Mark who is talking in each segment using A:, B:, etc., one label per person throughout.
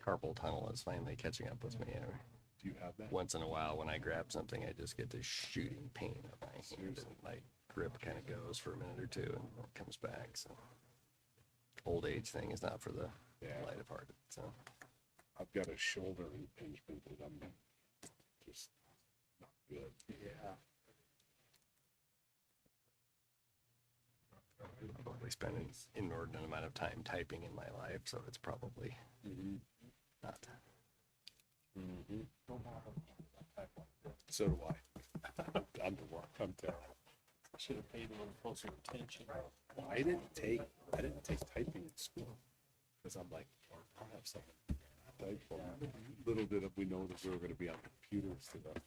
A: carpal tunnel is finally catching up with me.
B: Do you have that?
A: Once in a while, when I grab something, I just get this shooting pain in my hand, and my grip kind of goes for a minute or two, and it comes back. So, old age thing is not for the lighthearted. So,
B: I've got a shoulder impingement that I'm just not good.
A: yeah. I've probably spent an inordinate amount of time typing in my life, so it's probably not.
B: So do I. I'm terrible.
C: Should have paid a little closer attention.
B: Well, I didn't take typing in school because I'm like, I'll have something to type for. Little did we know that we were going to be on computers today.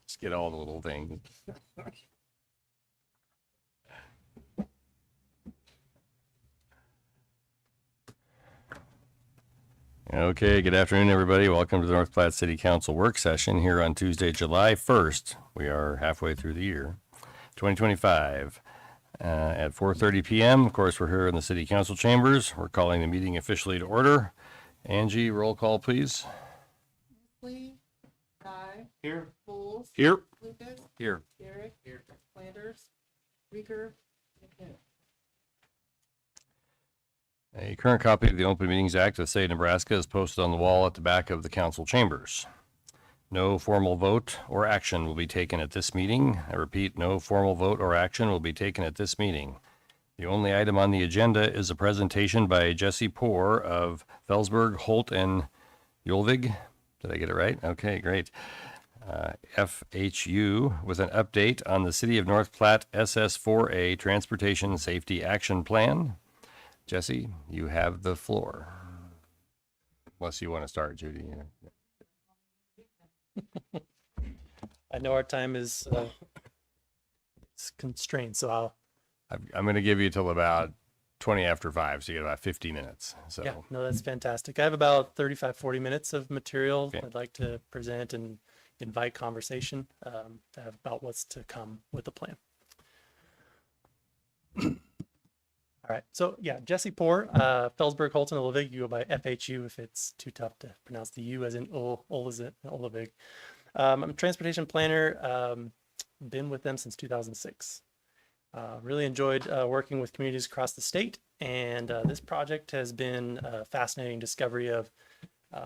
A: Just get all the little things. Okay, good afternoon, everybody. Welcome to the North Platte City Council work session here on Tuesday, July 1st. We are halfway through the year, 2025. At 4:30 p.m., of course, we're here in the City Council chambers. We're calling the meeting officially to order. Angie, roll call, please.
D: Lee, Guy,
C: Here.
D: Bulls,
B: Here.
D: Lucas,
A: Here.
D: Derek, here, Flanders, Rieger, McKenna.
A: A current copy of the Open Meetings Act of the State of Nebraska is posted on the wall at the back of the council chambers. No formal vote or action will be taken at this meeting. I repeat, no formal vote or action will be taken at this meeting. The only item on the agenda is a presentation by Jesse Poor of Felsberg, Holt, and Yolvig. Did I get it right? Okay, great. FHU with an update on the City of North Platte SS4A Transportation Safety Action Plan. Jesse, you have the floor. Unless you want to start, Judy.
C: I know our time is it's constrained, so
A: I'm going to give you till about 20 after 5, so you get about 50 minutes. So
C: yeah, no, that's fantastic. I have about 35, 40 minutes of material
A: Okay.
C: I'd like to present and invite conversation about what's to come with the plan. All right, so yeah, Jesse Poor, Felsberg, Holton, Olivig. You go by FHU if it's too tough to pronounce the U as in Olivig. I'm a transportation planner, been with them since 2006. Really enjoyed working with communities across the state, and this project has been a fascinating discovery of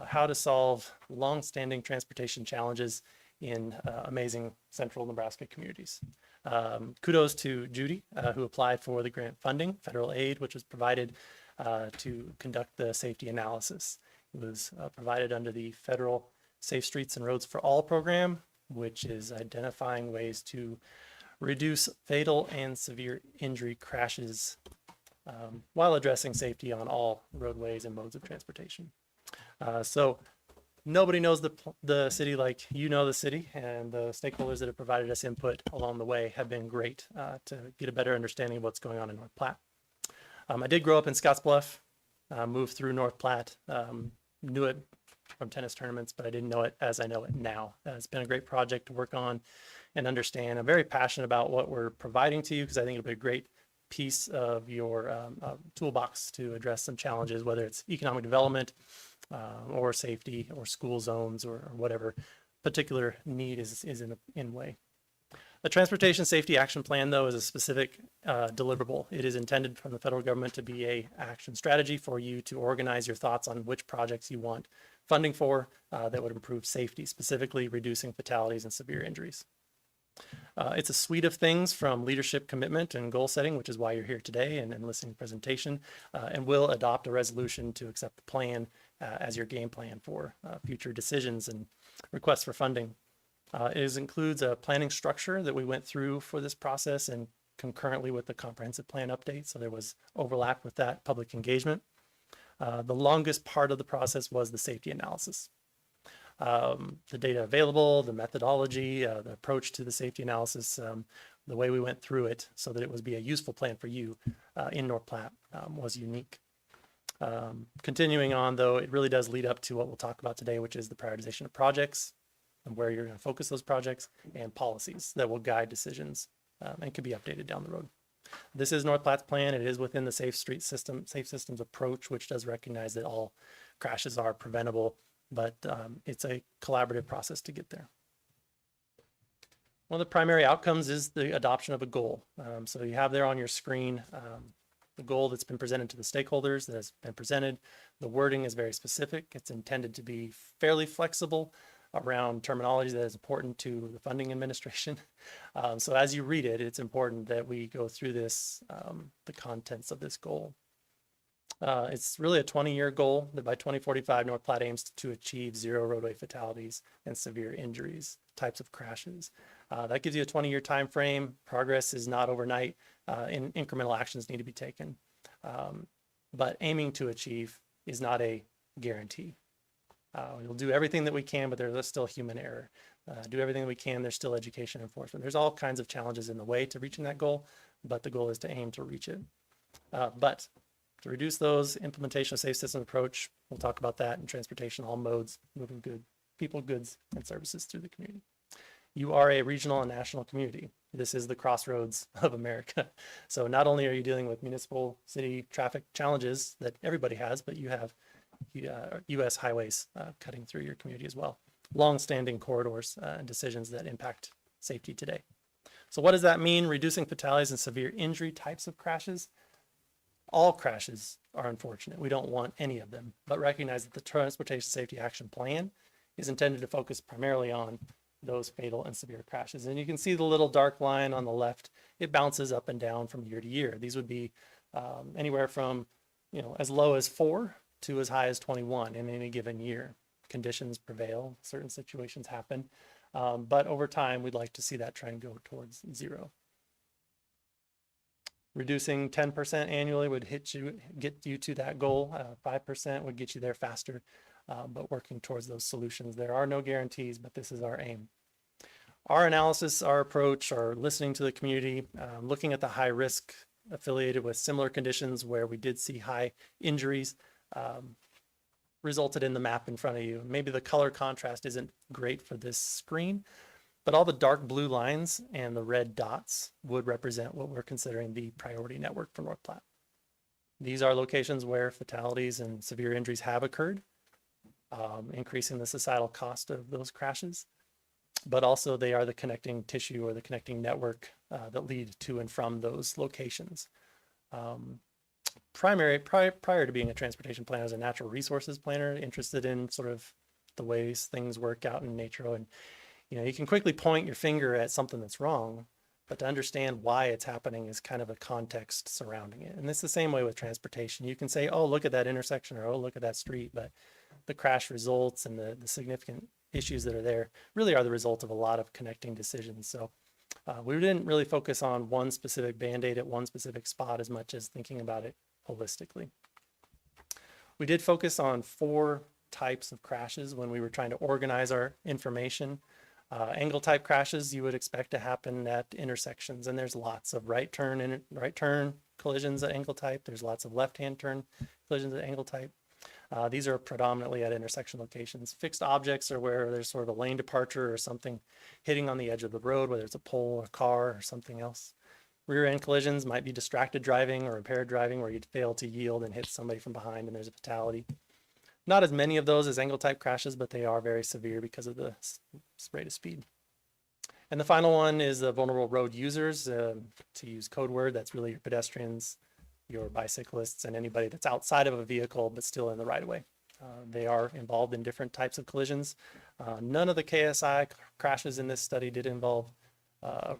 C: how to solve long-standing transportation challenges in amazing central Nebraska communities. Kudos to Judy, who applied for the grant funding, federal aid, which was provided to conduct the safety analysis. It was provided under the federal Safe Streets and Roads for All program, which is identifying ways to reduce fatal and severe injury crashes while addressing safety on all roadways and modes of transportation. So nobody knows the city like you know the city, and the stakeholders that have provided us input along the way have been great to get a better understanding of what's going on in North Platte. I did grow up in Scottsbluff, moved through North Platte, knew it from tennis tournaments, but I didn't know it as I know it now. It's been a great project to work on and understand. I'm very passionate about what we're providing to you because I think it'll be a great piece of your toolbox to address some challenges, whether it's economic development or safety or school zones or whatever particular need is in way. The Transportation Safety Action Plan, though, is a specific deliverable. It is intended from the federal government to be a action strategy for you to organize your thoughts on which projects you want funding for that would improve safety, specifically reducing fatalities and severe injuries. It's a suite of things from leadership commitment and goal setting, which is why you're here today and listening to the presentation, and will adopt a resolution to accept the plan as your game plan for future decisions and requests for funding. It includes a planning structure that we went through for this process and concurrently with the comprehensive plan update. So there was overlap with that public engagement. The longest part of the process was the safety analysis. The data available, the methodology, the approach to the safety analysis, the way we went through it so that it would be a useful plan for you in North Platte was unique. Continuing on, though, it really does lead up to what we'll talk about today, which is the prioritization of projects and where you're going to focus those projects and policies that will guide decisions and can be updated down the road. This is North Platte's plan. It is within the safe systems approach, which does recognize that all crashes are preventable, but it's a collaborative process to get there. One of the primary outcomes is the adoption of a goal. So you have there on your screen the goal that's been presented to the stakeholders, that has been presented. The wording is very specific. It's intended to be fairly flexible around terminology that is important to the funding administration. So as you read it, it's important that we go through this, the contents of this goal. It's really a 20-year goal that by 2045, North Platte aims to achieve 0 roadway fatalities and severe injuries, types of crashes. That gives you a 20-year time frame. Progress is not overnight. Incremental actions need to be taken. But aiming to achieve is not a guarantee. We'll do everything that we can, but there's still human error. Do everything that we can, there's still education enforcement. There's all kinds of challenges in the way to reaching that goal, but the goal is to aim to reach it. But to reduce those, implementation of safe system approach, we'll talk about that in transportation, all modes, moving people, goods, and services through the community. You are a regional and national community. This is the crossroads of America. So not only are you dealing with municipal city traffic challenges that everybody has, but you have U.S. highways cutting through your community as well. Long-standing corridors and decisions that impact safety today. So what does that mean? Reducing fatalities and severe injury types of crashes. All crashes are unfortunate. We don't want any of them, but recognize that the Transportation Safety Action Plan is intended to focus primarily on those fatal and severe crashes. And you can see the little dark line on the left. It bounces up and down from year to year. These would be anywhere from, as low as 4 to as high as 21 in any given year. Conditions prevail, certain situations happen, but over time, we'd like to see that trend go towards 0. Reducing 10% annually would get you to that goal. 5% would get you there faster, but working towards those solutions. There are no guarantees, but this is our aim. Our analysis, our approach, our listening to the community, looking at the high risk affiliated with similar conditions where we did see high injuries, resulted in the map in front of you. Maybe the color contrast isn't great for this screen, but all the dark blue lines and the red dots would represent what we're considering the priority network for North Platte. These are locations where fatalities and severe injuries have occurred, increasing the societal cost of those crashes, but also they are the connecting tissue or the connecting network that lead to and from those locations. Prior to being a transportation planner, as a natural resources planner, interested in sort of the ways things work out in nature. And, you can quickly point your finger at something that's wrong, but to understand why it's happening is kind of a context surrounding it. And it's the same way with transportation. You can say, oh, look at that intersection, or oh, look at that street, but the crash results and the significant issues that are there really are the result of a lot of connecting decisions. So we didn't really focus on one specific Band-Aid at one specific spot as much as thinking about it holistically. We did focus on 4 types of crashes when we were trying to organize our information. Angle type crashes you would expect to happen at intersections, and there's lots of right turn collisions at angle type. There's lots of left-hand turn collisions at angle type. These are predominantly at intersection locations. Fixed objects are where there's sort of a lane departure or something hitting on the edge of the road, whether it's a pole, a car, or something else. Rear end collisions might be distracted driving or impaired driving, where you'd fail to yield and hit somebody from behind and there's a fatality. Not as many of those as angle type crashes, but they are very severe because of the rate of speed. And the final one is the vulnerable road users. To use code word, that's really your pedestrians, your bicyclists, and anybody that's outside of a vehicle but still in the right of way. They are involved in different types of collisions. None of the KSI crashes in this study did involve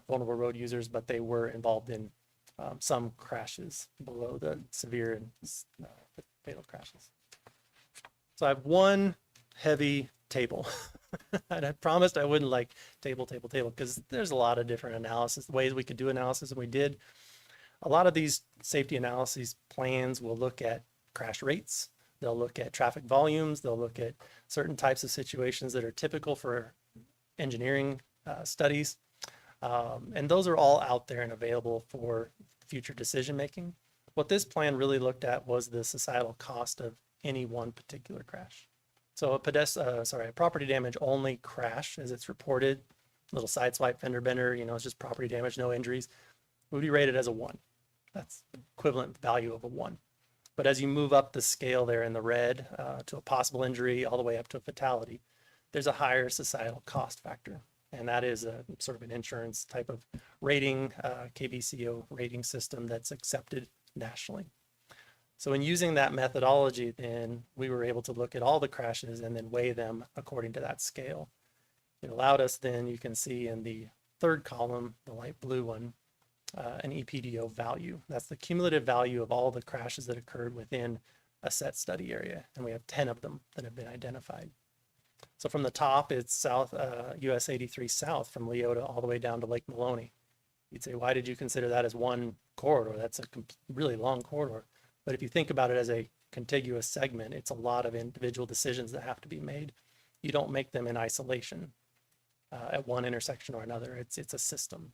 C: vulnerable road users, but they were involved in some crashes below the severe and fatal crashes. So I have one heavy table And I promised I wouldn't like table, because there's a lot of different analysis, ways we could do analysis, and we did. A lot of these safety analyses plans will look at crash rates. They'll look at traffic volumes. They'll look at certain types of situations that are typical for engineering studies. And those are all out there and available for future decision making. What this plan really looked at was the societal cost of any one particular crash. So a property damage only crash, as it's reported, little side swipe, fender bender, it's just property damage, no injuries, would be rated as a 1. That's equivalent value of a 1. But as you move up the scale there in the red to a possible injury all the way up to a fatality, there's a higher societal cost factor. And that is a sort of an insurance type of rating, KBCO rating system that's accepted nationally. So in using that methodology, then we were able to look at all the crashes and then weigh them according to that scale. It allowed us then, you can see in the third column, the light blue one, an EPDO value. That's the cumulative value of all the crashes that occurred within a set study area. And we have 10 of them that have been identified. So from the top, it's south, US 83 south from Leota all the way down to Lake Maloney. You'd say, why did you consider that as one corridor? That's a really long corridor. But if you think about it as a contiguous segment, it's a lot of individual decisions that have to be made. You don't make them in isolation at one intersection or another. It's a system.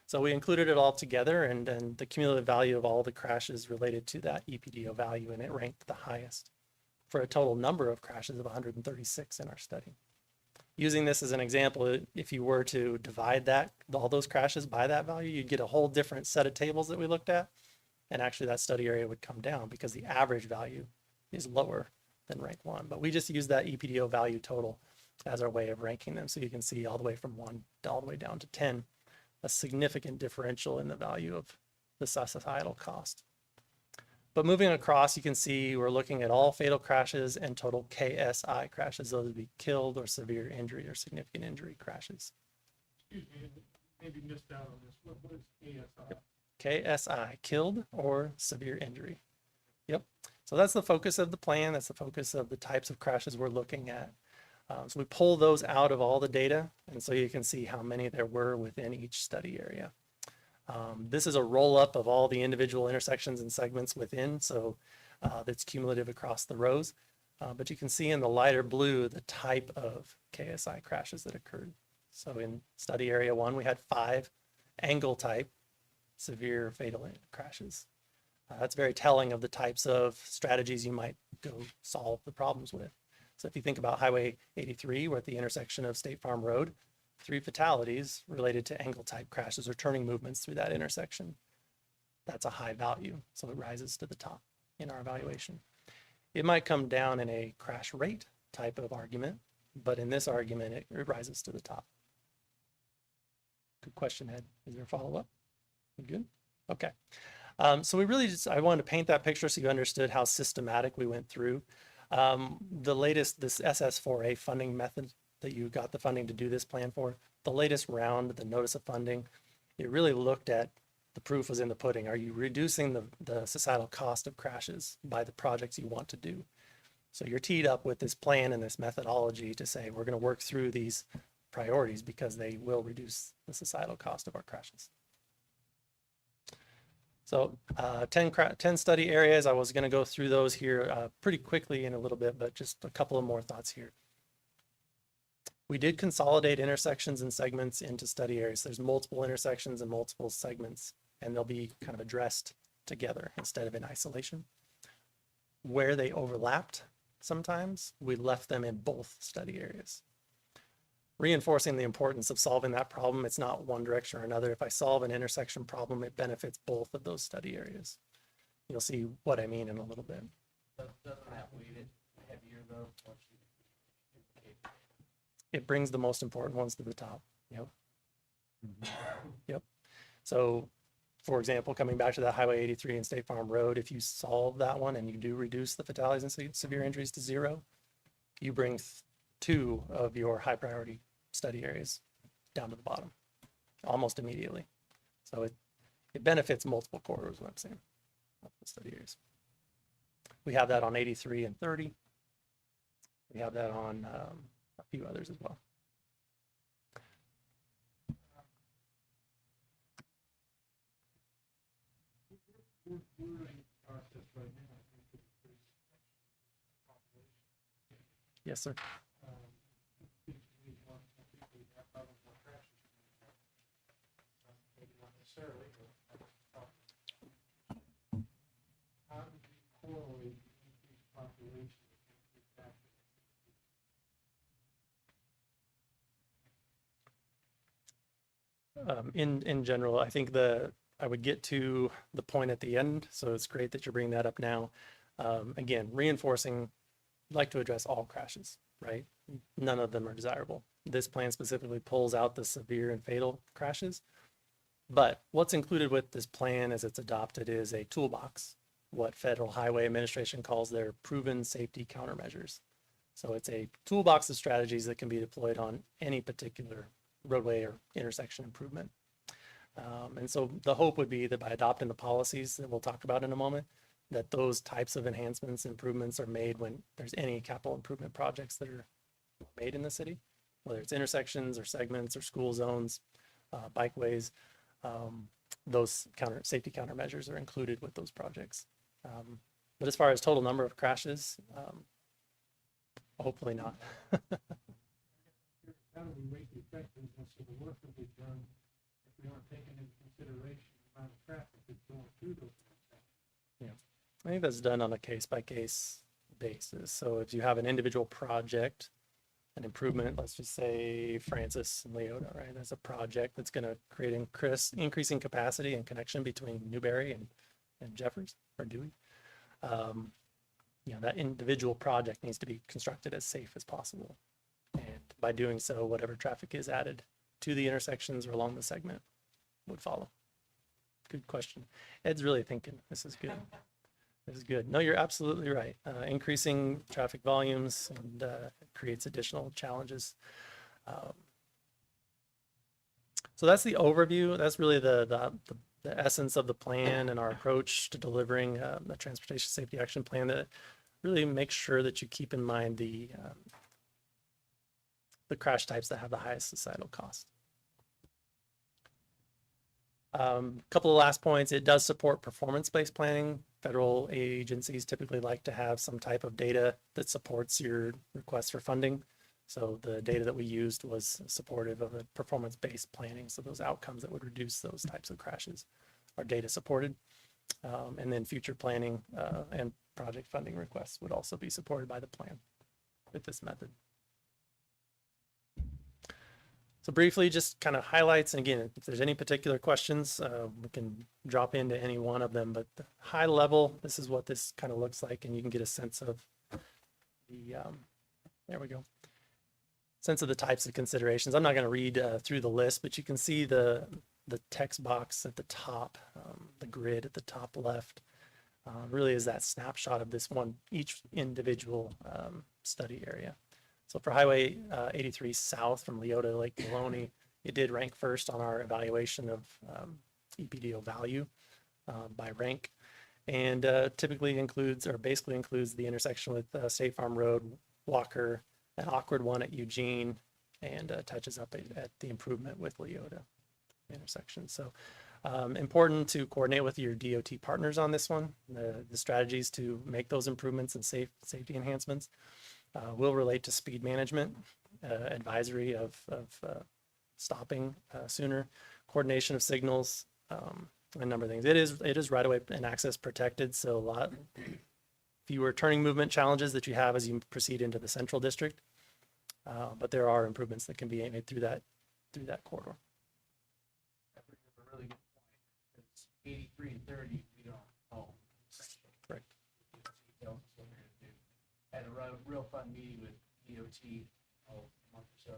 C: So we included it all together, and the cumulative value of all the crashes related to that EPDO value, and it ranked the highest for a total number of crashes of 136 in our study. Using this as an example, if you were to divide all those crashes by that value, you'd get a whole different set of tables that we looked at. And actually that study area would come down because the average value is lower than rank 1. But we just use that EPDO value total as our way of ranking them. So you can see all the way from 1 all the way down to 10, a significant differential in the value of the societal cost. But moving across, you can see we're looking at all fatal crashes and total KSI crashes. Those would be killed or severe injury or significant injury crashes.
E: Excuse me, maybe missed out on this. What is ASI?
C: KSI, killed or severe injury. Yep. So that's the focus of the plan. That's the focus of the types of crashes we're looking at. So we pull those out of all the data, and so you can see how many there were within each study area. This is a roll-up of all the individual intersections and segments within, so that's cumulative across the rows. But you can see in the lighter blue the type of KSI crashes that occurred. So in study area 1, we had 5 angle type severe fatal crashes. That's very telling of the types of strategies you might go solve the problems with. So if you think about Highway 83, we're at the intersection of State Farm Road, 3 fatalities related to angle type crashes or turning movements through that intersection. That's a high value, so it rises to the top in our evaluation. It might come down in a crash rate type of argument, but in this argument, it rises to the top. Good question, Ed. Is there a follow-up? Good. Okay. So we really I wanted to paint that picture so you understood how systematic we went through. The latest, this SS4A funding method that you got the funding to do this plan for, the latest round, the notice of funding, it really looked at the proof was in the pudding. Are you reducing the societal cost of crashes by the projects you want to do? So you're teed up with this plan and this methodology to say, we're going to work through these priorities because they will reduce the societal cost of our crashes. So 10 study areas. I was going to go through those here pretty quickly in a little bit, but just a couple of more thoughts here. We did consolidate intersections and segments into study areas. There's multiple intersections and multiple segments, and they'll be kind of addressed together instead of in isolation. Where they overlapped sometimes, we left them in both study areas. Reinforcing the importance of solving that problem. It's not one direction or another. If I solve an intersection problem, it benefits both of those study areas. You'll see what I mean in a little bit.
F: Doesn't that weight it heavier though?
C: It brings the most important ones to the top. Yep. Yep. So, for example, coming back to that Highway 83 and State Farm Road, if you solve that one and you do reduce the fatalities and severe injuries to 0, you bring 2 of your high priority study areas down to the bottom almost immediately. So it benefits multiple corridors, what I'm saying, multiple study areas. We have that on 83 and 30. We have that on few others as well.
E: We're in the process right now, I think, to increase population.
C: Yes, sir.
E: It seems to me one, I think we have probably more crashes. Maybe not necessarily, but how do we correlate the increased population with increased accidents?
C: In general, I think I would get to the point at the end, so it's great that you're bringing that up now. Again, reinforcing, like to address all crashes, right? None of them are desirable. This plan specifically pulls out the severe and fatal crashes. But what's included with this plan as it's adopted is a toolbox, what Federal Highway Administration calls their proven safety countermeasures. So it's a toolbox of strategies that can be deployed on any particular roadway or intersection improvement. And so the hope would be that by adopting the policies that we'll talk about in a moment, that those types of enhancements, improvements are made when there's any capital improvement projects that are made in the city, whether it's intersections or segments or school zones, bikeways. Those safety countermeasures are included with those projects. But as far as total number of crashes, hopefully not.
E: How do we rate the effectiveness of the work that we've done if we aren't taking into consideration the amount of traffic that's going through those intersections?
C: I think that's done on a case by case basis. So if you have an individual project, an improvement, let's just say Francis and Leota, right? That's a project that's going to create increasing capacity and connection between Newberry and Jeffers or Dewey. That individual project needs to be constructed as safe as possible. And by doing so, whatever traffic is added to the intersections or along the segment would follow. Good question. Ed's really thinking. This is good. This is good. No, you're absolutely right. Increasing traffic volumes and creates additional challenges. So that's the overview. That's really the essence of the plan and our approach to delivering the Transportation Safety Action Plan that really makes sure that you keep in mind the crash types that have the highest societal cost. Couple of last points. It does support performance-based planning. Federal agencies typically like to have some type of data that supports your request for funding. So the data that we used was supportive of a performance-based planning. So those outcomes that would reduce those types of crashes are data supported. And then future planning and project funding requests would also be supported by the plan with this method. So briefly, just kind of highlights, and again, if there's any particular questions, we can drop into any one of them, but the high level, this is what this kind of looks like, and you can get a sense of the, there we go, sense of the types of considerations. I'm not going to read through the list, but you can see the text box at the top, the grid at the top left, really is that snapshot of this one, each individual study area. So for Highway 83 south from Leota to Lake Maloney, it did rank first on our evaluation of EPDO value by rank, and typically includes, or basically includes, the intersection with State Farm Road, Walker, an awkward one at Eugene, and touches up at the improvement with Leota intersection. So important to coordinate with your DOT partners on this one. The strategies to make those improvements and safety enhancements will relate to speed management, advisory of stopping sooner, coordination of signals, a number of things. It is right away and access protected, so a lot fewer turning movement challenges that you have as you proceed into the central district. But there are improvements that can be made through that corridor.
F: That brings up a really good point. It's 83 and 30, we don't own.
C: Correct.
F: Tells us what we're gonna do. Had a real fun meeting with DOT a month or so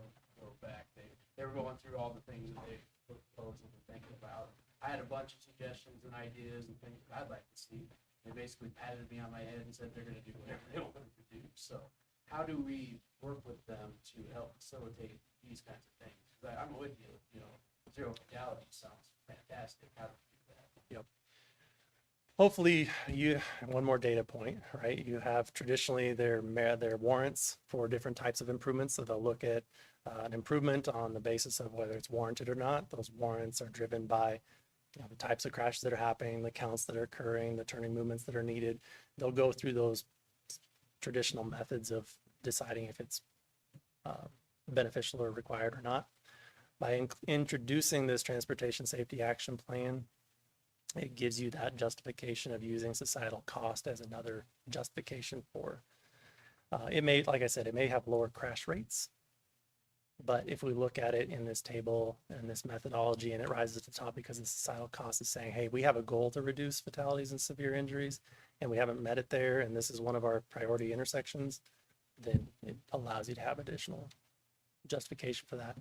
F: back. They were going through all the things that they proposed and were thinking about. I had a bunch of suggestions and ideas and things that I'd like to see. They basically patted me on my head and said they're gonna do whatever they wanted to do. So how do we work with them to help facilitate these kinds of things? Because I'm with you, zero fatality sounds fantastic. How do we do that?
C: Yep. hopefully you, one more data point, right? You have traditionally their warrants for different types of improvements. So they'll look at an improvement on the basis of whether it's warranted or not. Those warrants are driven by the types of crashes that are happening, the counts that are occurring, the turning movements that are needed. They'll go through those traditional methods of deciding if it's beneficial or required or not. By introducing this transportation safety action plan, it gives you that justification of using societal cost as another justification for it may, like I said, it may have lower crash rates, but if we look at it in this table and this methodology, and it rises to the top because the societal cost is saying, hey, we have a goal to reduce fatalities and severe injuries, and we haven't met it there, and this is one of our priority intersections, then it allows you to have additional justification for that.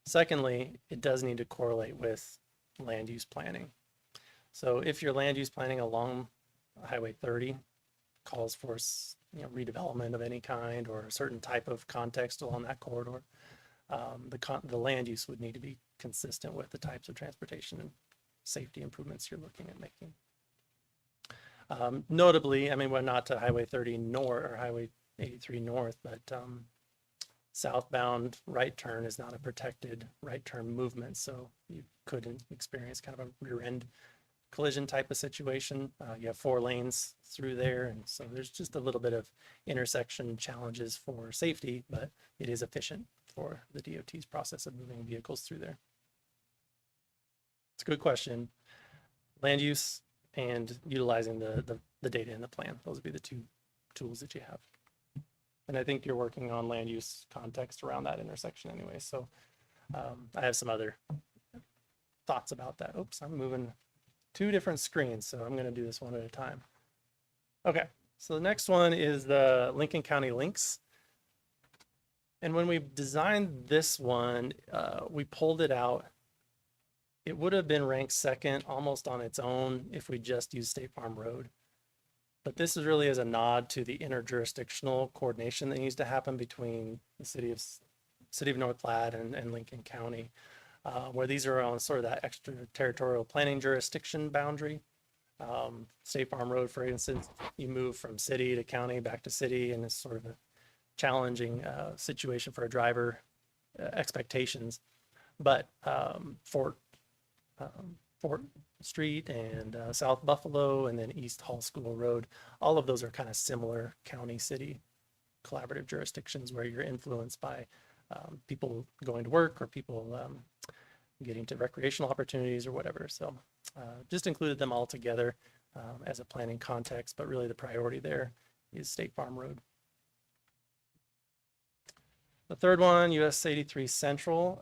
C: Secondly, it does need to correlate with land use planning. So if your land use planning along Highway 30 calls for redevelopment of any kind or a certain type of context along that corridor, the land use would need to be consistent with the types of transportation and safety improvements you're looking at making. Notably, I mean, we're not to Highway 30 north or Highway 83 north, but southbound right turn is not a protected right turn movement. So you could experience kind of a rear end collision type of situation. You have 4 lanes through there. And so there's just a little bit of intersection challenges for safety, but it is efficient for the DOT's process of moving vehicles through there. It's a good question. Land use and utilizing the data in the plan. Those would be the 2 tools that you have. And I think you're working on land use context around that intersection anyway. So I have some other thoughts about that. Oops, I'm moving 2 different screens, so I'm going to do this one at a time. Okay, so the next one is the Lincoln County links. And when we designed this one, we pulled it out. It would have been ranked second almost on its own if we just used State Farm Road. But this is really as a nod to the interjurisdictional coordination that needs to happen between the city of North Platte and Lincoln County. Where these are on sort of that extraterritorial planning jurisdiction boundary. State Farm Road, for instance, you move from city to county back to city, and it's sort of a challenging situation for a driver expectations. But Fort Street and South Buffalo and then East Hall School Road, all of those are kind of similar county-city collaborative jurisdictions where you're influenced by people going to work or people getting to recreational opportunities or whatever. So just included them all together as a planning context, but really the priority there is State Farm Road. The third one, US 83 Central.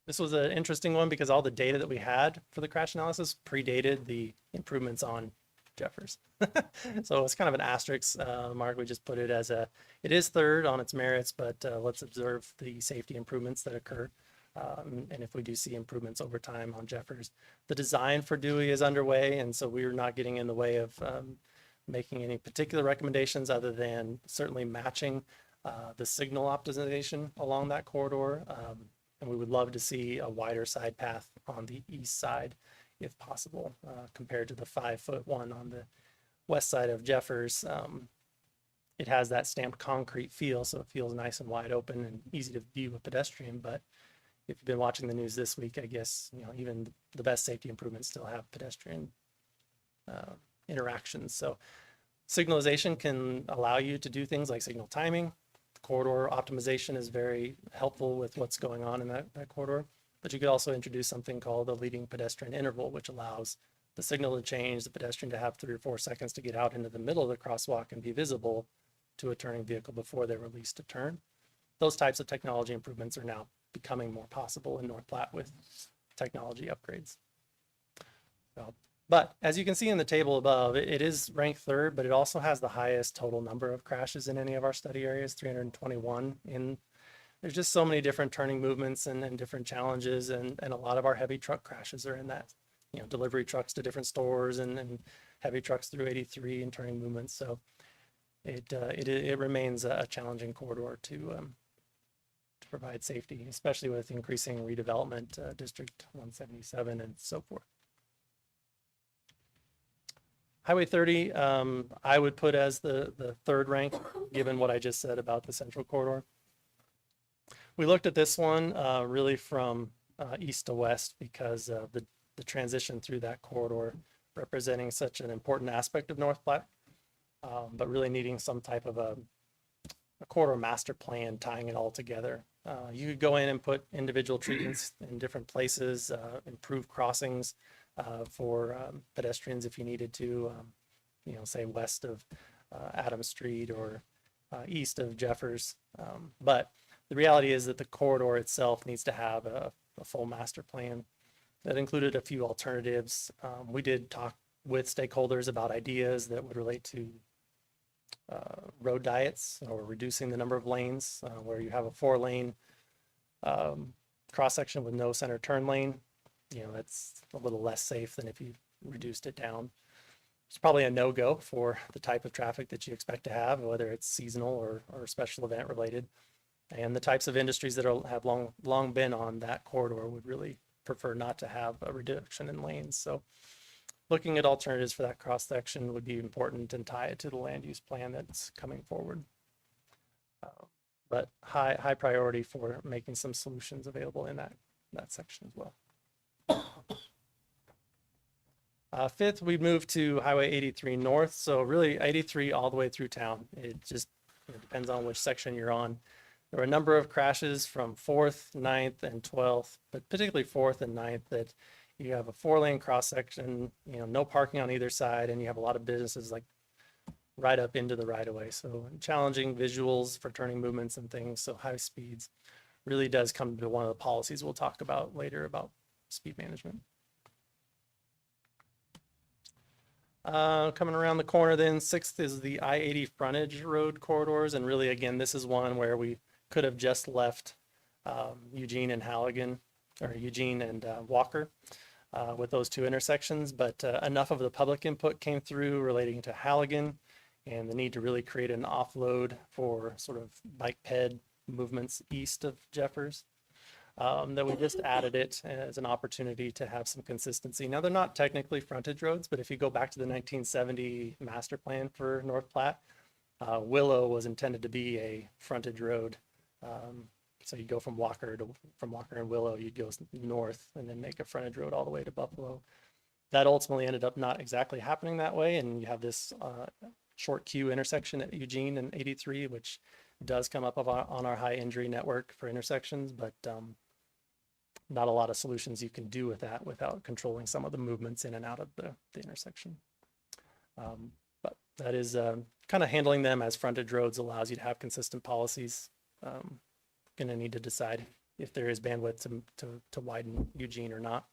C: This was an interesting one because all the data that we had for the crash analysis predated the improvements on Jeffers. So it's kind of an asterisk mark. We just put it as it is third on its merits, but let's observe the safety improvements that occur. And if we do see improvements over time on Jeffers, the design for Dewey is underway. And so we're not getting in the way of making any particular recommendations other than certainly matching the signal optimization along that corridor. And we would love to see a wider side path on the east side if possible, compared to the 5-foot one on the west side of Jeffers. It has that stamped concrete feel, so it feels nice and wide open and easy to view a pedestrian. But if you've been watching the news this week, I guess, even the best safety improvements still have pedestrian interactions. So signalization can allow you to do things like signal timing. Corridor optimization is very helpful with what's going on in that corridor. But you could also introduce something called a leading pedestrian interval, which allows the signal to change, the pedestrian to have 3 or 4 seconds to get out into the middle of the crosswalk and be visible to a turning vehicle before they're released to turn. Those types of technology improvements are now becoming more possible in North Platte with technology upgrades. So, but as you can see in the table above, it is ranked third, but it also has the highest total number of crashes in any of our study areas, 321. There's just so many different turning movements and different challenges, and a lot of our heavy truck crashes are in that, delivery trucks to different stores and heavy trucks through 83 and turning movements. So it remains a challenging corridor to provide safety, especially with increasing redevelopment, District 177 and so forth. Highway 30, I would put as the third rank, given what I just said about the central corridor. We looked at this one really from east to west because of the transition through that corridor representing such an important aspect of North Platte, but really needing some type of a corridor master plan tying it all together. You could go in and put individual treatments in different places, improve crossings for pedestrians if you needed to, say west of Adams Street or east of Jeffers. But the reality is that the corridor itself needs to have a full master plan that included a few alternatives. We did talk with stakeholders about ideas that would relate to road diets or reducing the number of lanes, where you have a 4-lane cross section with no center turn lane. That's a little less safe than if you reduced it down. It's probably a no-go for the type of traffic that you expect to have, whether it's seasonal or special event related. And the types of industries that have long been on that corridor would really prefer not to have a reduction in lanes. So looking at alternatives for that cross section would be important and tie it to the land use plan that's coming forward. But high priority for making some solutions available in that section as well. Fifth, we moved to Highway 83 North. So really 83 all the way through town. It just depends on which section you're on. There were a number of crashes from 4th, 9th, and 12th, but particularly 4th and 9th, that you have a 4-lane cross section, no parking on either side, and you have a lot of businesses like right up into the right of way. So challenging visuals for turning movements and things. So high speeds really does come to one of the policies we'll talk about later about speed management. Coming around the corner then, 6th is the I-80 frontage road corridors. And really, again, this is one where we could have just left Eugene and Halligan, or Eugene and Walker with those two intersections. But enough of the public input came through relating to Halligan and the need to really create an offload for sort of bike ped movements east of Jeffers, that we just added it as an opportunity to have some consistency. Now, they're not technically frontage roads, but if you go back to the 1970 master plan for North Platte, Willow was intended to be a frontage road. So you go from Walker and Willow, you'd go north and then make a frontage road all the way to Buffalo. That ultimately ended up not exactly happening that way, and you have this short queue intersection at Eugene and 83, which does come up on our high injury network for intersections, but not a lot of solutions you can do with that without controlling some of the movements in and out of the intersection. But that is kind of handling them as frontage roads allows you to have consistent policies. Going to need to decide if there is bandwidth to widen Eugene or not.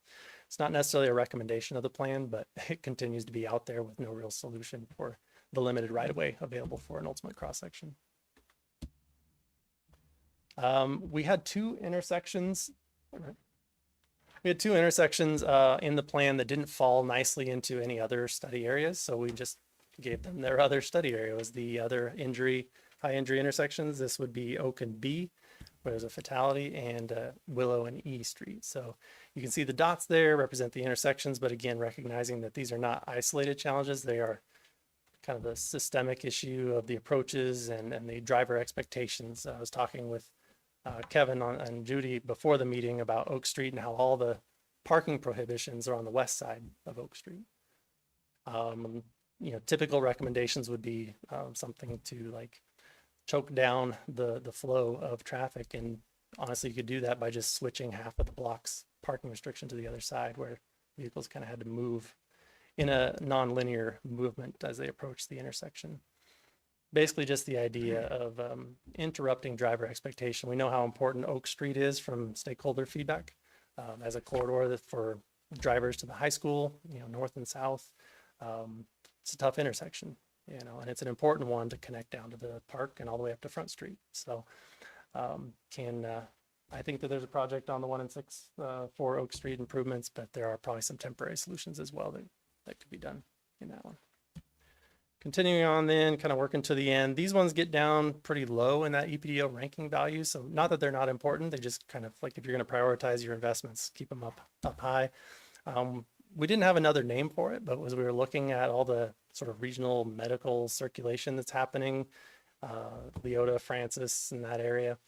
C: It's not necessarily a recommendation of the plan, but it continues to be out there with no real solution for the limited right-of-way available for an ultimate cross-section. We had two intersections. In the plan that didn't fall nicely into any other study areas, so we just gave them their other study areas. The other high injury intersections, this would be Oak and B, where there's a fatality, and Willow and E Street. So you can see the dots there represent the intersections, but again, recognizing that these are not isolated challenges, they are kind of the systemic issue of the approaches and the driver expectations. I was talking with Kevin and Judy before the meeting about Oak Street and how all the parking prohibitions are on the west side of Oak Street. Typical recommendations would be something to like choke down the flow of traffic. And honestly, you could do that by just switching half of the block's parking restriction to the other side, where vehicles kind of had to move in a non-linear movement as they approach the intersection. Basically just the idea of interrupting driver expectation. We know how important Oak Street is from stakeholder feedback as a corridor for drivers to the high school, north and south. It's a tough intersection, and it's an important one to connect down to the park and all the way up to Front Street. So I think that there's a project on the 1 and 6 for Oak Street improvements, but there are probably some temporary solutions as well that could be done in that one. Continuing on then, kind of working to the end, these ones get down pretty low in that EPDO ranking value. So not that they're not important, they just kind of like, if you're going to prioritize your investments, keep them up high. we didn't have another name for it, but as we were looking at all the sort of regional medical circulation that's happening, Leota, Francis, in that area,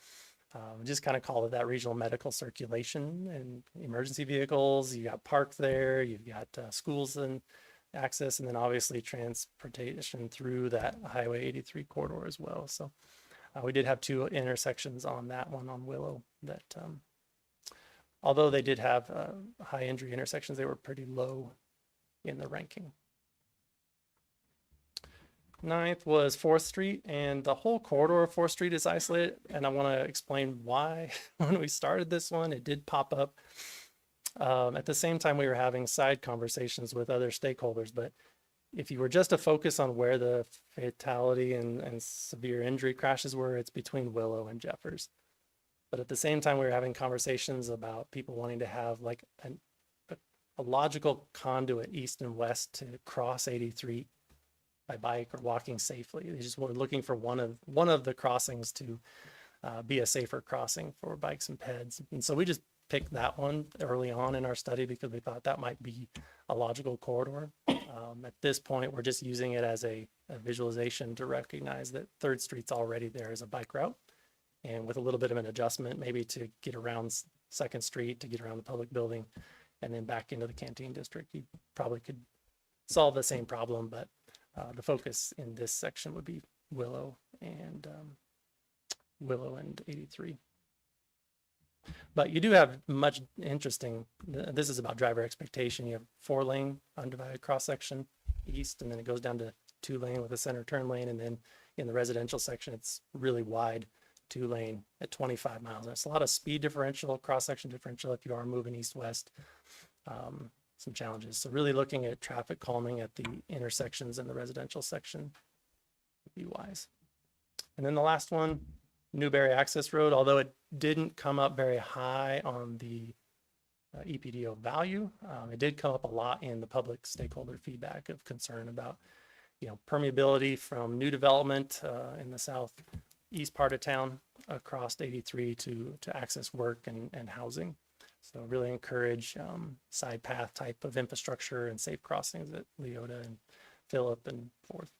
C: we just kind of call it that regional medical circulation and emergency vehicles. You got parked there, you've got schools and access, and then obviously transportation through that Highway 83 corridor as well. So we did have 2 intersections on that one on Willow that, although they did have high injury intersections, they were pretty low in the ranking. 9th was 4th Street, and the whole corridor of 4th Street is isolated. And I want to explain why. When we started this one, it did pop up. At the same time, we were having side conversations with other stakeholders. But if you were just to focus on where the fatality and severe injury crashes were, it's between Willow and Jeffers. But at the same time, we were having conversations about people wanting to have like a logical conduit east and west to cross 83 by bike or walking safely. They just were looking for one of the crossings to be a safer crossing for bikes and peds. And so we just picked that one early on in our study because we thought that might be a logical corridor. At this point, we're just using it as a visualization to recognize that 3rd Street's already there as a bike route. And with a little bit of an adjustment, maybe to get around 2nd Street, to get around the public building, and then back into the Canteen District, you probably could solve the same problem, but the focus in this section would be Willow and 83. But you do have much interesting, this is about driver expectation. You have 4-lane undivided cross section east, and then it goes down to 2-lane with a center turn lane. And then in the residential section, it's really wide 2-lane at 25 miles. That's a lot of speed differential, cross section differential if you are moving east-west. Some challenges. So really looking at traffic calming at the intersections in the residential section would be wise. And then the last one, Newberry Access Road, although it didn't come up very high on the EPDO value, it did come up a lot in the public stakeholder feedback of concern about, permeability from new development in the southeast part of town across 83 to access work and housing. So really encourage side path type of infrastructure and safe crossings at Leota and Phillip and 4th.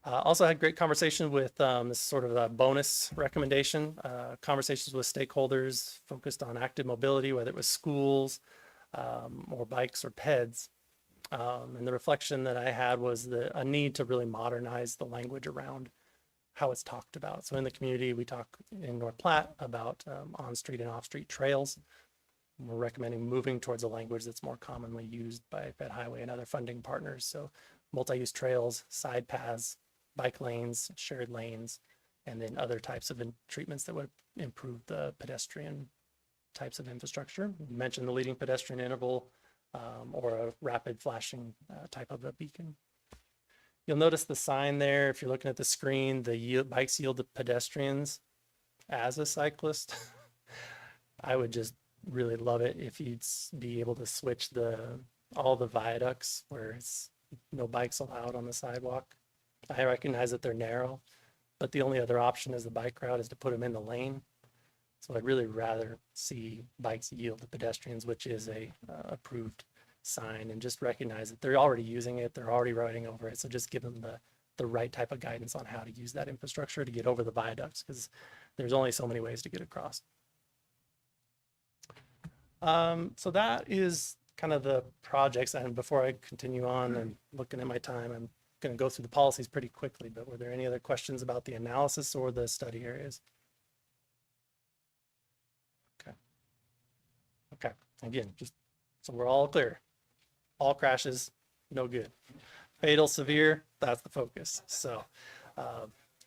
C: Also had great conversation with this sort of a bonus recommendation, conversations with stakeholders focused on active mobility, whether it was schools or bikes or peds. And the reflection that I had was a need to really modernize the language around how it's talked about. So in the community, we talk in North Platte about on-street and off-street trails. We're recommending moving towards a language that's more commonly used by Fed Highway and other funding partners. So multi-use trails, side paths, bike lanes, shared lanes, and then other types of treatments that would improve the pedestrian types of infrastructure. You mentioned the leading pedestrian interval or a rapid flashing type of a beacon. You'll notice the sign there. If you're looking at the screen, the bikes yield to pedestrians. As a cyclist, I would just really love it if you'd be able to switch all the viaducts where it's no bikes allowed on the sidewalk. I recognize that they're narrow, but the only other option as the bike route is to put them in the lane. So I'd really rather see bikes yield to pedestrians, which is a approved sign, and just recognize that they're already using it, they're already riding over it. So just give them the right type of guidance on how to use that infrastructure to get over the viaducts, because there's only so many ways to get across. So that is kind of the projects. And before I continue on and looking at my time, I'm going to go through the policies pretty quickly, but were there any other questions about the analysis or the study areas? Okay. Again, just so we're all clear. All crashes, no good. Fatal, severe, that's the focus. So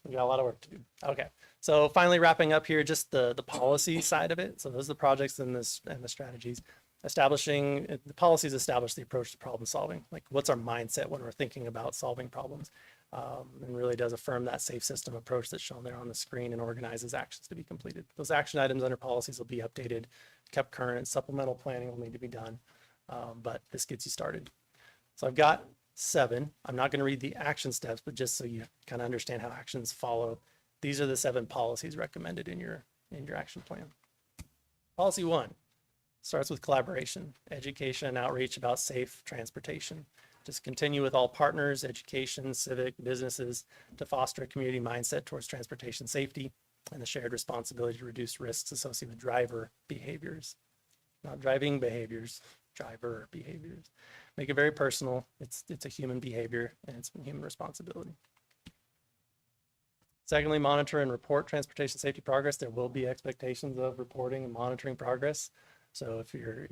C: we got a lot of work to do. Okay. So finally wrapping up here, just the policy side of it. So those are the projects and the strategies. Establishing the policies establish the approach to problem solving. Like, what's our mindset when we're thinking about solving problems? And really does affirm that safe system approach that's shown there on the screen and organizes actions to be completed. Those action items under policies will be updated, kept current. Supplemental planning will need to be done, but this gets you started. So I've got 7. I'm not going to read the action steps, but just so you kind of understand how actions follow, these are the 7 policies recommended in your action plan. Policy 1, starts with collaboration, education, and outreach about safe transportation. Just continue with all partners, education, civic, businesses to foster a community mindset towards transportation safety and the shared responsibility to reduce risks associated with driver behaviors. Not driving behaviors, driver behaviors. Make it very personal. It's a human behavior and it's a human responsibility. Secondly, monitor and report transportation safety progress. There will be expectations of reporting and monitoring progress. So if you're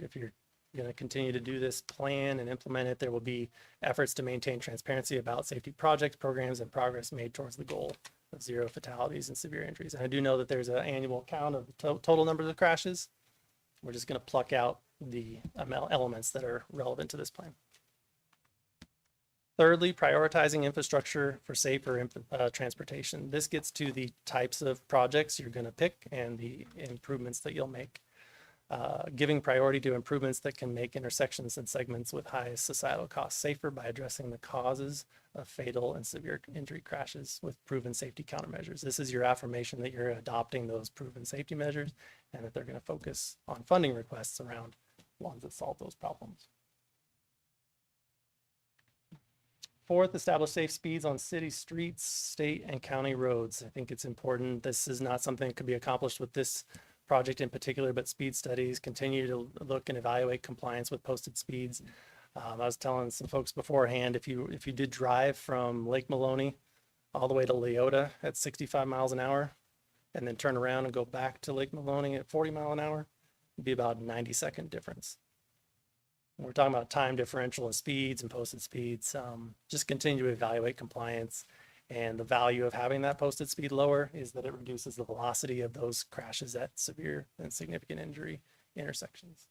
C: going to continue to do this plan and implement it, there will be efforts to maintain transparency about safety projects, programs, and progress made towards the goal of 0 fatalities and severe injuries. And I do know that there's an annual count of the total numbers of crashes. We're just going to pluck out the elements that are relevant to this plan. Thirdly, prioritizing infrastructure for safer transportation. This gets to the types of projects you're going to pick and the improvements that you'll make. Giving priority to improvements that can make intersections and segments with highest societal costs safer by addressing the causes of fatal and severe injury crashes with proven safety countermeasures. This is your affirmation that you're adopting those proven safety measures and that they're going to focus on funding requests around ones that solve those problems. Fourth, establish safe speeds on city streets, state, and county roads. I think it's important. This is not something that could be accomplished with this project in particular, but speed studies continue to look and evaluate compliance with posted speeds. I was telling some folks beforehand, if you did drive from Lake Maloney all the way to Leota at 65 miles an hour, and then turn around and go back to Lake Maloney at 40 mile an hour, it'd be about a 90-second difference. We're talking about time differential in speeds and posted speeds. Just continue to evaluate compliance. And the value of having that posted speed lower is that it reduces the velocity of those crashes at severe and significant injury intersections.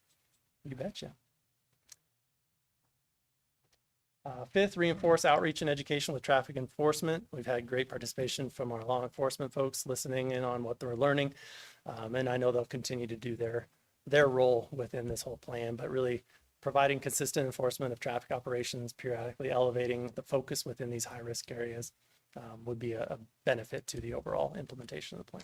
C: You betcha. Fifth, reinforce outreach and education with traffic enforcement. We've had great participation from our law enforcement folks listening in on what they're learning. And I know they'll continue to do their role within this whole plan, but really providing consistent enforcement of traffic operations, periodically elevating the focus within these high-risk areas would be a benefit to the overall implementation of the plan.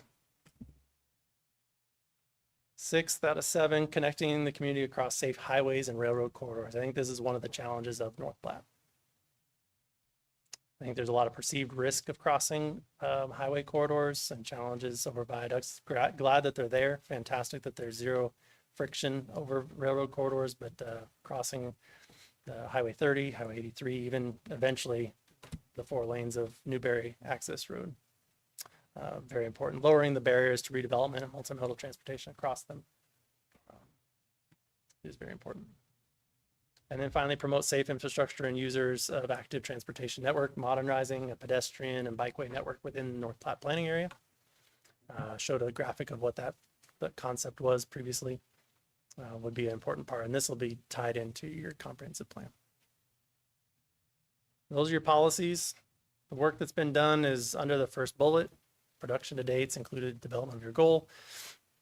C: 6th out of 7, connecting the community across safe highways and railroad corridors. I think this is one of the challenges of North Platte. I think there's a lot of perceived risk of crossing highway corridors and challenges over viaducts. Glad that they're there. Fantastic that there's 0 friction over railroad corridors, but crossing the Highway 30, Highway 83, even eventually the 4 lanes of Newberry Access Road. Very important. Lowering the barriers to redevelopment and multimodal transportation across them is very important. And then finally, promote safe infrastructure and users of active transportation network, modernizing a pedestrian and bikeway network within the North Platte planning area. Showed a graphic of what that concept was previously. Would be an important part, and this will be tied into your comprehensive plan. Those are your policies. The work that's been done is under the first bullet. Production to dates included development of your goal,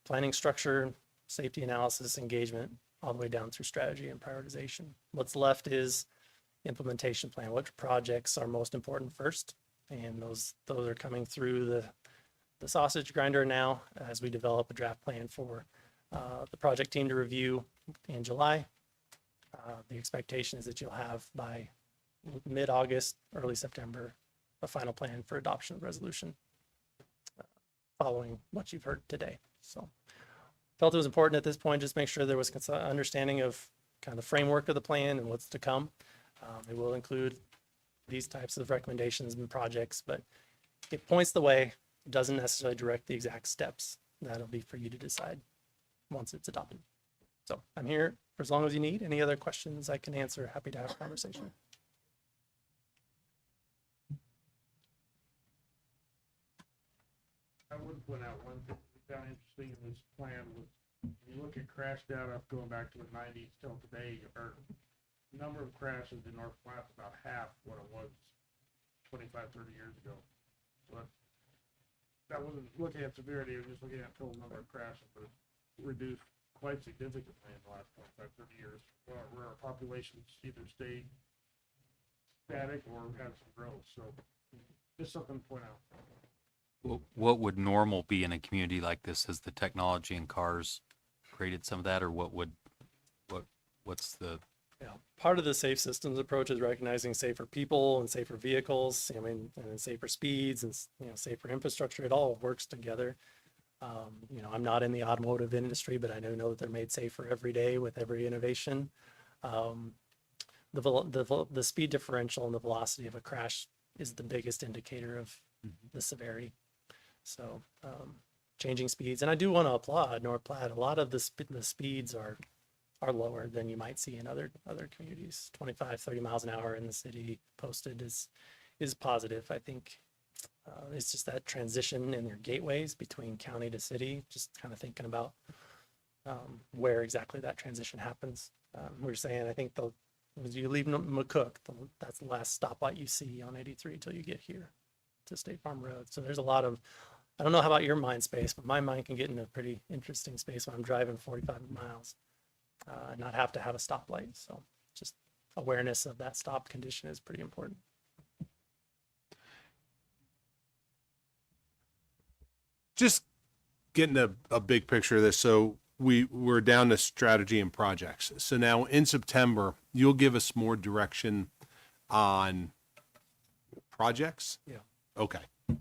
C: planning structure, safety analysis, engagement, all the way down through strategy and prioritization. What's left is implementation plan. What projects are most important first? And those are coming through the sausage grinder now as we develop a draft plan for the project team to review in July. The expectation is that you'll have by mid-August, early September, a final plan for adoption of resolution following what you've heard today. So felt it was important at this point, just make sure there was understanding of kind of the framework of the plan and what's to come. It will include these types of recommendations and projects, but it points the way. It doesn't necessarily direct the exact steps. That'll be for you to decide once it's adopted. So I'm here for as long as you need. Any other questions I can answer, happy to have a conversation.
E: I would point out one thing we found interesting in this plan was when you look at crash data going back to the 90s till today, or number of crashes in North Platte about half what it was 25, 30 years ago. So that wasn't looking at severity, it was just looking at total number of crashes, but it's reduced quite significantly in the last 25, 30 years, where our populations either stayed static or had some growth. So just something to point out.
G: What would normal be in a community like this? Has the technology and cars created some of that, or what would what's the,
C: Yeah, part of the safe systems approach is recognizing safer people and safer vehicles. I mean, and then safer speeds and safer infrastructure. It all works together. I'm not in the automotive industry, but I know that they're made safer every day with every innovation. The speed differential and the velocity of a crash is the biggest indicator of the severity. So changing speeds, and I do want to applaud North Platte. A lot of the speeds are lower than you might see in other communities. 25, 30 miles an hour in the city posted is positive. I think it's just that transition in their gateways between county to city, just kind of thinking about where exactly that transition happens. We're saying, I think as you leave McCook, that's the last stoplight you see on 83 until you get here to State Farm Road. So there's a lot of, I don't know how about your mind space, but my mind can get in a pretty interesting space when I'm driving 45 miles. Not have to have a stoplight. So just awareness of that stop condition is pretty important.
B: Just getting a big picture of this. So we're down to strategy and projects. So now in September, you'll give us more direction on projects.
C: Yeah.
B: Okay.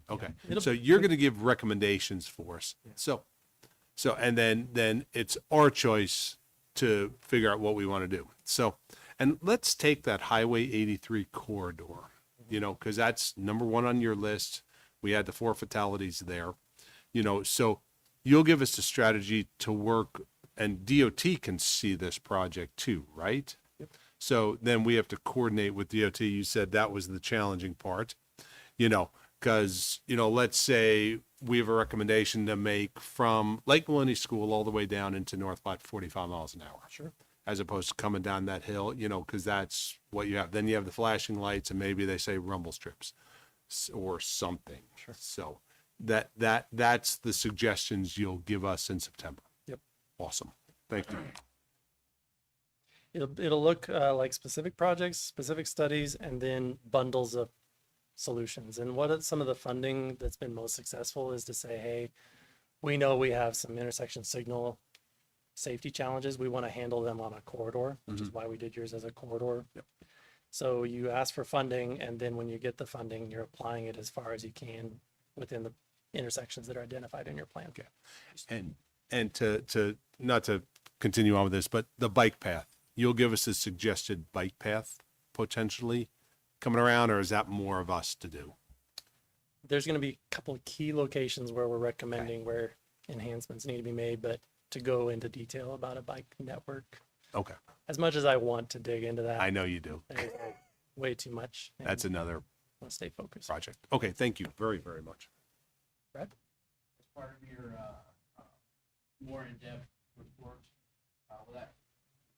B: Okay.
C: It'll-
B: So you're going to give recommendations for us. So and then it's our choice to figure out what we want to do. So, and let's take that Highway 83 corridor, because that's number one on your list. We had the 4 fatalities there, so you'll give us the strategy to work, and DOT can see this project too, right?
C: Yep.
B: So then we have to coordinate with DOT. You said that was the challenging part, because, let's say we have a recommendation to make from Lake Maloney School all the way down into North Platte, 45 miles an hour.
C: Sure.
B: As opposed to coming down that hill, because that's what you have. Then you have the flashing lights, and maybe they say rumble strips or something.
C: Sure.
B: So that's the suggestions you'll give us in September.
C: Yep.
B: Awesome. Thank you.
C: It'll look like specific projects, specific studies, and then bundles of solutions. And what some of the funding that's been most successful is to say, hey, we know we have some intersection signal safety challenges. We want to handle them on a corridor, which is why we did yours as a corridor.
B: Yep. So
C: you ask for funding, and then when you get the funding, you're applying it as far as you can within the intersections that are identified in your plan.
B: Okay. And to not to continue on with this, but the bike path, you'll give us a suggested bike path potentially coming around, or is that more of us to do?
C: There's going to be a couple of key locations where we're recommending where enhancements need to be made, but to go into detail about a bike network,
B: Okay.
C: as much as I want to dig into that,
B: I know you do.
C: there's way too much. and
B: That's another
C: I want to stay focused.
B: project. Okay. Thank you very, very much.
C: Brad?
F: As part of your more in-depth report, will that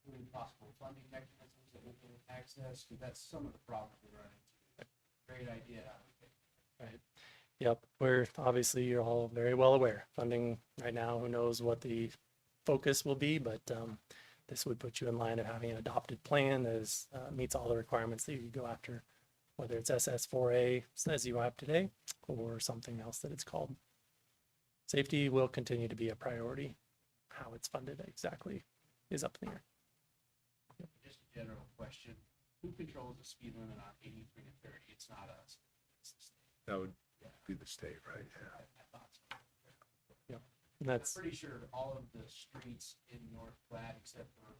F: include possible funding mechanisms that we can access? Because that's some of the problems we run into. Great idea.
C: Right. Yep. You're all very well aware. Funding right now, who knows what the focus will be, but this would put you in line of having an adopted plan that meets all the requirements that you could go after, whether it's SS4A as you have today or something else that it's called. Safety will continue to be a priority. How it's funded exactly is up in the air.
F: Just a general question. Who controls the speed limit on 83 and 30? It's not us. It's the state.
B: That would be the state, right?
F: I thought so.
C: And that's
F: I'm pretty sure all of the streets in North Platte, except for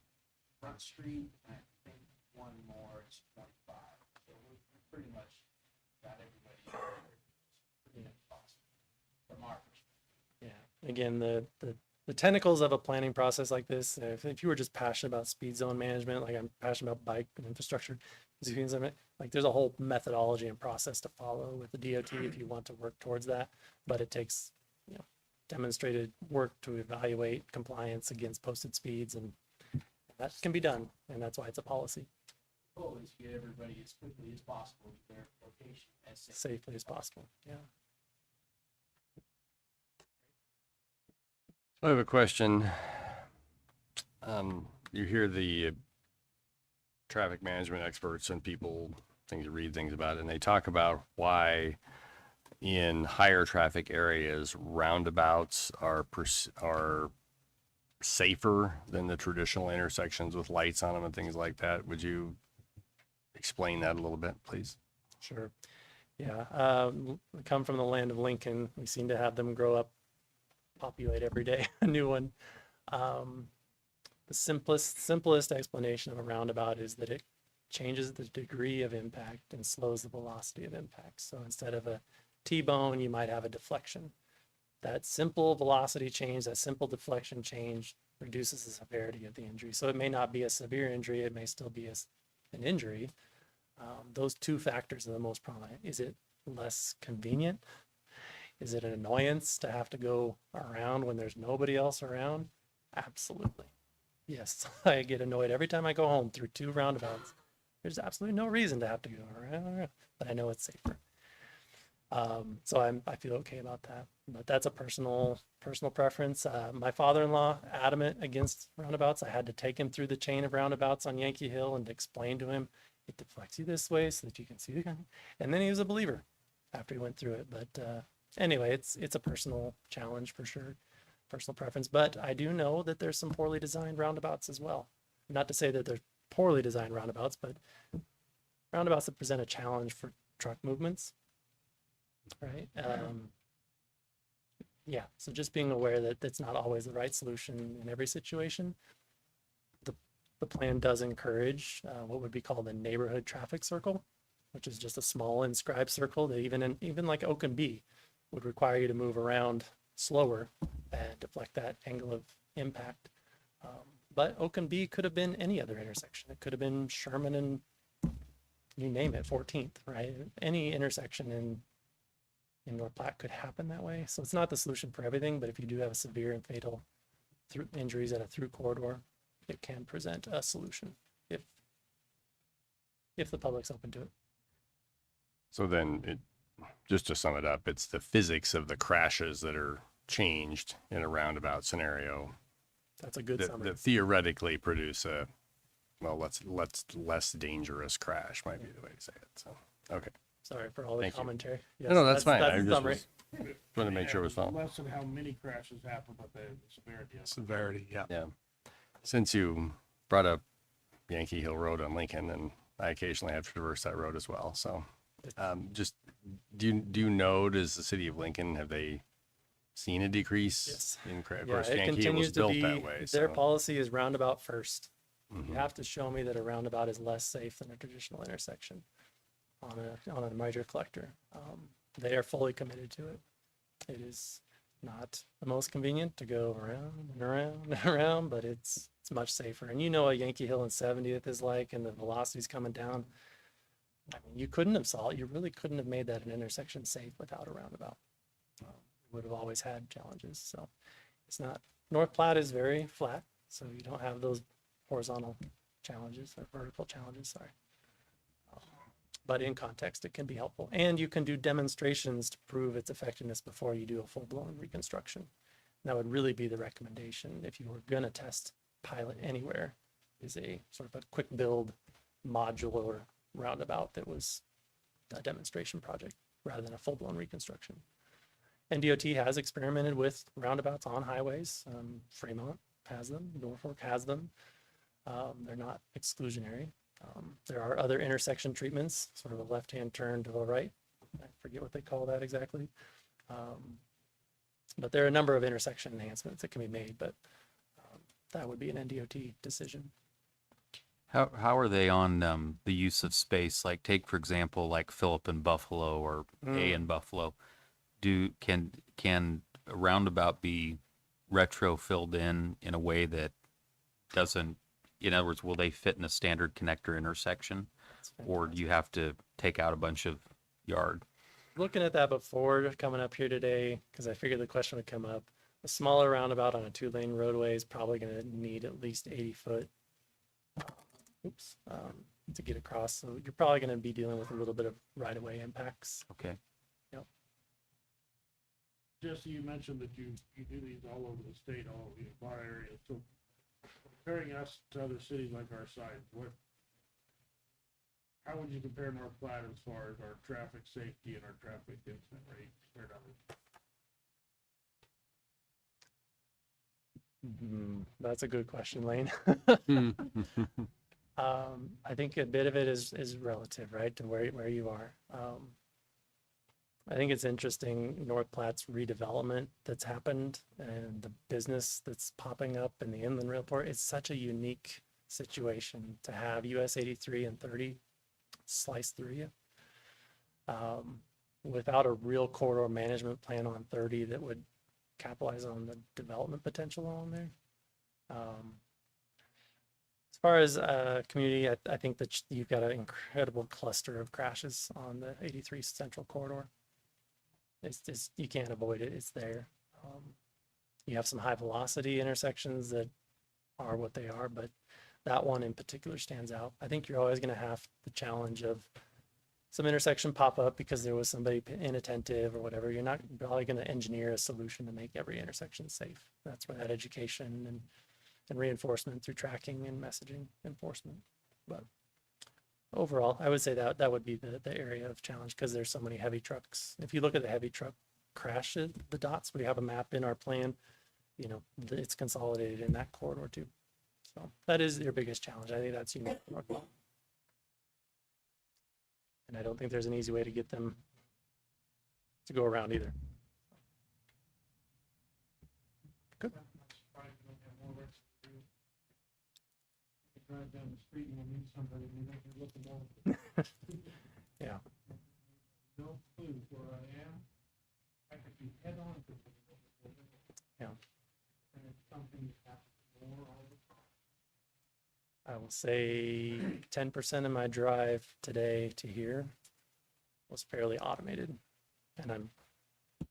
F: Front Street, and I think one more is 25. So we pretty much got everybody pretty much possible from our perspective.
C: Yeah. Again, the tentacles of a planning process like this, if you were just passionate about speed zone management, like I'm passionate about bike and infrastructure, like there's a whole methodology and process to follow with the DOT if you want to work towards that. But it takes, demonstrated work to evaluate compliance against posted speeds, and that can be done. And that's why it's a policy,
F: The goal is to get everybody as quickly as possible to their location as safe.
C: safely as possible. Yeah.
A: I have a question. You hear the traffic management experts and people, things to read things about it, and they talk about why in higher traffic areas, roundabouts are safer than the traditional intersections with lights on them and things like that. Would you explain that a little bit, please?
C: Sure. Yeah. We come from the land of Lincoln. We seem to have them grow up, populate every day, a new one. The simplest explanation of a roundabout is that it changes the degree of impact and slows the velocity of impact. So instead of a T-bone, you might have a deflection. That simple velocity change, that simple deflection change reduces the severity of the injury. So it may not be a severe injury, it may still be an injury. Those two factors are the most prominent. Is it less convenient? Is it an annoyance to have to go around when there's nobody else around? Absolutely. Yes, I get annoyed every time I go home through 2 roundabouts. There's absolutely no reason to have to go around, but I know it's safer. So I feel okay about that, but that's a personal preference. My father-in-law, adamant against roundabouts. I had to take him through the chain of roundabouts on Yankee Hill and explain to him, it deflects you this way so that you can see the guy. And then he was a believer after he went through it. But anyway, it's a personal challenge for sure, personal preference. But I do know that there's some poorly designed roundabouts as well. Not to say that there's poorly designed roundabouts, but roundabouts that present a challenge for truck movements. Right. Yeah. So just being aware that that's not always the right solution in every situation. The plan does encourage what would be called a neighborhood traffic circle, which is just a small inscribed circle that even like Oak and B would require you to move around slower and deflect that angle of impact. But Oak and B could have been any other intersection. It could have been Sherman and you name it, 14th, right? Any intersection in North Platte could happen that way. So it's not the solution for everything, but if you do have a severe and fatal injuries at a through corridor, it can present a solution if the public's open to it.
A: So then just to sum it up, it's the physics of the crashes that are changed in a roundabout scenario
C: That's a good summary.
A: that theoretically produce a, well, less dangerous crash might be the way to say it. So, okay.
C: Sorry for all the
A: Thank you.
C: commentary. Yes,
A: No, that's fine.
C: That's
A: I
C: the
A: just
C: summary.
A: was trying to make sure it was followed.
E: Less than how many crashes happen, but the severity of it.
B: Severity, yeah.
A: Yeah. Since you brought up Yankee Hill Road on Lincoln, and I occasionally have to traverse that road as well. So just, do you know, does the city of Lincoln, have they seen a decrease
C: Yes.
A: in crash? Of
C: Yeah,
A: course,
C: it
A: Yankee Hill was
C: continues to
A: built
C: be,
A: that way.
C: their
A: So.
C: policy is roundabout first.
A: Mhm.
C: You have to show me that a roundabout is less safe than a traditional intersection on a major collector. They are fully committed to it. It is not the most convenient to go around and around and around, but it's much safer. And you know what Yankee Hill and 70th is like, and the velocity's coming down. I mean, you really couldn't have made that an intersection safe without a roundabout. Would have always had challenges. So it's not, North Platte is very flat, so you don't have those horizontal challenges or vertical challenges, sorry. But in context, it can be helpful. And you can do demonstrations to prove its effectiveness before you do a full-blown reconstruction. That would really be the recommendation if you were going to test pilot anywhere, is a sort of a quick build modular roundabout that was a demonstration project rather than a full-blown reconstruction. And DOT has experimented with roundabouts on highways. Fremont has them, Norfolk has them. They're not exclusionary. There are other intersection treatments, sort of a left-hand turn to the right. I forget what they call that exactly. But there are a number of intersection enhancements that can be made, but that would be an NDOT decision.
G: How are they on the use of space? Like take for example, like Phillip in Buffalo or A in Buffalo. Can a roundabout be retro filled in a way that doesn't? In other words, will they fit in a standard connector intersection, or do you have to take out a bunch of yard?
C: Looking at that before coming up here today, because I figured the question would come up. A smaller roundabout on a 2-lane roadway is probably going to need at least 80 foot. To get across. So you're probably going to be dealing with a little bit of right-of-way impacts.
G: Okay.
E: Jesse, you mentioned that you do these all over the state, all over the bar area. So comparing us to other cities like our size, how would you compare North Platte as far as our traffic safety and our traffic incident rate compared to others?
C: That's a good question, Lane. I think a bit of it is relative, right, to where you are. I think it's interesting, North Platte's redevelopment that's happened and the business that's popping up in the inland rail port. It's such a unique situation to have US 83 and 30 slice through you. Without a real corridor management plan on 30 that would capitalize on the development potential along there. As far as community, I think that you've got an incredible cluster of crashes on the 83 Central Corridor. It's just, you can't avoid it. It's there. You have some high velocity intersections that are what they are, but that one in particular stands out. I think you're always going to have the challenge of some intersection pop up because there was somebody inattentive or whatever. You're not probably going to engineer a solution to make every intersection safe. That's where that education and reinforcement through tracking and messaging enforcement. But overall, I would say that would be the area of challenge because there's so many heavy trucks. If you look at the heavy truck crashes, the dots, we have a map in our plan, you know, it's consolidated in that corridor too. So that is your biggest challenge. I think that's unique to North Platte. And I don't think there's an easy way to get them to go around either. Good.
E: Drive down the street and you'll meet somebody and you think you're looking down.
C: Yeah.
E: No clue where I am. I could be head on to it.
C: Yeah.
E: And it's something that happens more all the time.
C: I will say 10% of my drive today to here was fairly automated. And I'm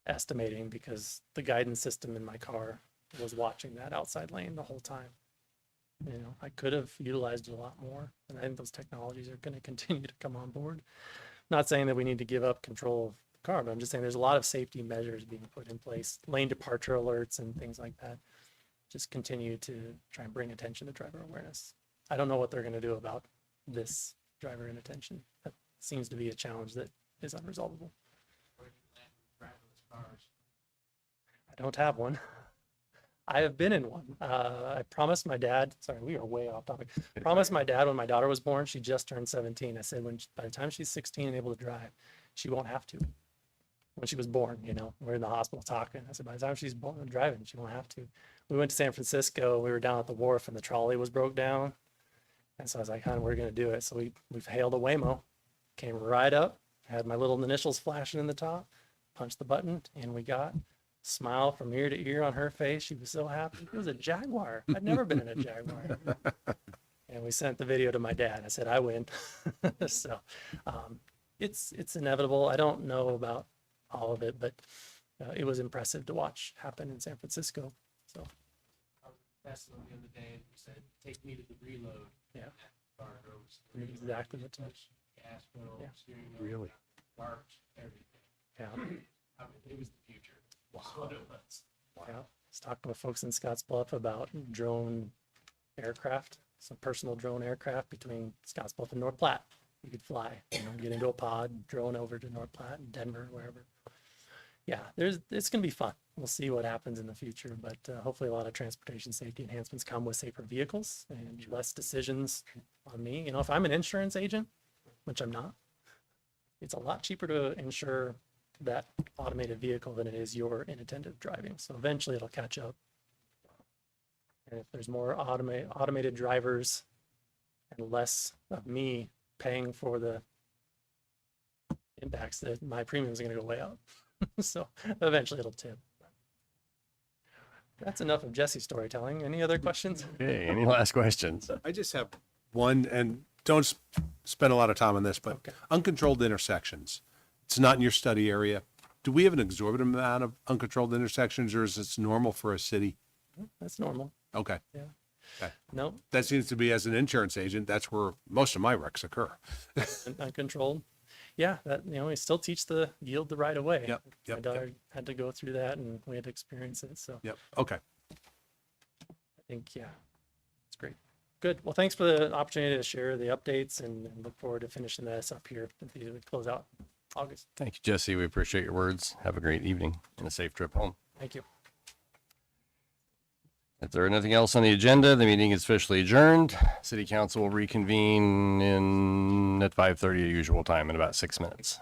C: estimating because the guidance system in my car was watching that outside lane the whole time. You know, I could have utilized it a lot more. And I think those technologies are going to continue to come on board. Not saying that we need to give up control of the car, but I'm just saying there's a lot of safety measures being put in place, lane departure alerts and things like that. Just continue to try and bring attention to driver awareness. I don't know what they're going to do about this driver inattention. That seems to be a challenge that is unresolvable.
F: Where do you land with driverless cars?
C: I don't have one. I have been in one. I promised my dad, sorry, we are way off topic. Promised my dad when my daughter was born, she just turned 17. I said, by the time she's 16 and able to drive, she won't have to. When she was born, you know, we're in the hospital talking. I said, by the time she's born and driving, she won't have to. We went to San Francisco. We were down at the wharf and the trolley was broke down. And so I was like, honey, we're going to do it. So we've hailed a Waymo, came right up, had my little initials flashing in the top, punched the button, and we got smile from ear to ear on her face. She was so happy. It was a Jaguar. I'd never been in a Jaguar. And we sent the video to my dad. I said, I win. So it's inevitable. I don't know about all of it, but it was impressive to watch happen in San Francisco. So
F: I was in Tesla the other day and we said, take me to the reload.
C: Yeah.
F: And that car goes
C: exactly what to
F: touch gas pedal,
C: Yeah.
F: steering wheel.
B: Really?
F: Parked, everything.
C: yeah.
F: I mean, it was the future. That's what it was.
C: Yeah. I was talking with folks in Scottsbluff about drone aircraft, some personal drone aircraft between Scottsbluff and North Platte. You could fly, you know, get into a pod, drone over to North Platte and Denver, wherever. Yeah, it's going to be fun. We'll see what happens in the future, but hopefully a lot of transportation safety enhancements come with safer vehicles and less decisions on me. You know, if I'm an insurance agent, which I'm not, it's a lot cheaper to insure that automated vehicle than it is your inattentive driving. So eventually it'll catch up. And if there's more automated drivers and less of me paying for the impacts, that my premiums are going to go way up. So eventually it'll tip. That's enough of Jesse's storytelling. Any other questions?
A: Okay, any last questions?
B: I just have one, and don't spend a lot of time on this, but
C: Okay.
B: uncontrolled intersections. It's not in your study area. Do we have an exorbitant amount of uncontrolled intersections, or is this normal for a city?
C: That's normal.
B: Okay.
C: No,
B: That seems to be, as an insurance agent, that's where most of my wrecks occur.
C: uncontrolled. Yeah, that, you know, we still teach the yield the right of way.
B: Yep,
C: My
B: yep,
C: daughter had to go through that and we had to experience it. So
B: Yep. Okay.
C: I think, yeah, it's great. Good. Well, thanks for the opportunity to share the updates and look forward to finishing this up here as we close out August.
A: Thank you, Jesse. We appreciate your words. Have a great evening and a safe trip home.
C: Thank you.
A: If there is nothing else on the agenda, the meeting is officially adjourned. City Council will reconvene at 5:30 usual time in about 6 minutes.